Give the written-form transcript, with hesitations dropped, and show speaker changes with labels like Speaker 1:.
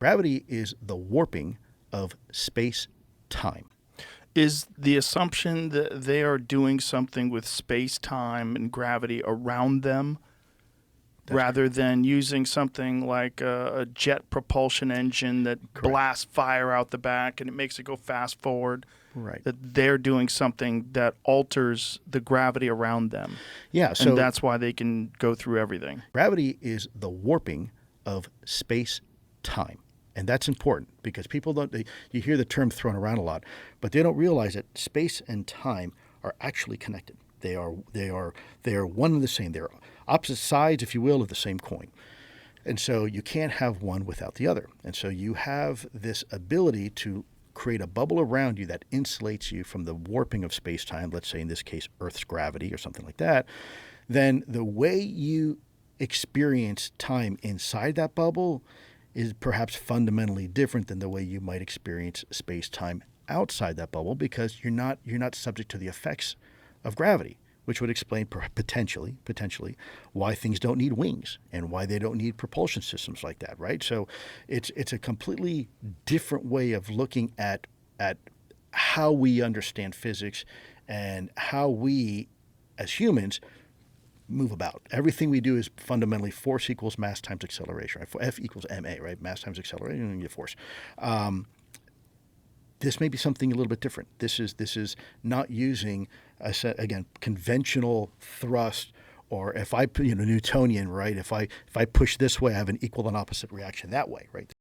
Speaker 1: Gravity is the warping of space-time.
Speaker 2: Is the assumption that they are doing something with space, time, and gravity around them rather than using something like a jet propulsion engine that blasts fire out the back and it makes it go fast forward?
Speaker 1: Right.
Speaker 2: That they're doing something that alters the gravity around them.
Speaker 1: Yeah. So
Speaker 2: and that's why they can go through everything.
Speaker 1: gravity is the warping of space-time. And that's important because people you hear the term thrown around a lot, but they don't realize that space and time are actually connected. They are one and the same. They're opposite sides, if you will, of the same coin. And so you can't have one without the other. And so you have this ability to create a bubble around you that insulates you from the warping of space-time, let's say in this case Earth's gravity or something like that. Then the way you experience time inside that bubble is perhaps fundamentally different than the way you might experience space-time outside that bubble, because you're not subject to the effects of gravity, which would explain potentially why things don't need wings and why they don't need propulsion systems like that, right? So it's a completely different way of looking at how we understand physics and how we as humans move about. Everything we do is fundamentally force equals mass times acceleration. Right? F equals ma, right? Mass times acceleration, and you get force. This may be something a little bit different. This is not using, again, conventional thrust, or if I Newtonian, right? If I push this way, I have an equal and opposite reaction that way, right?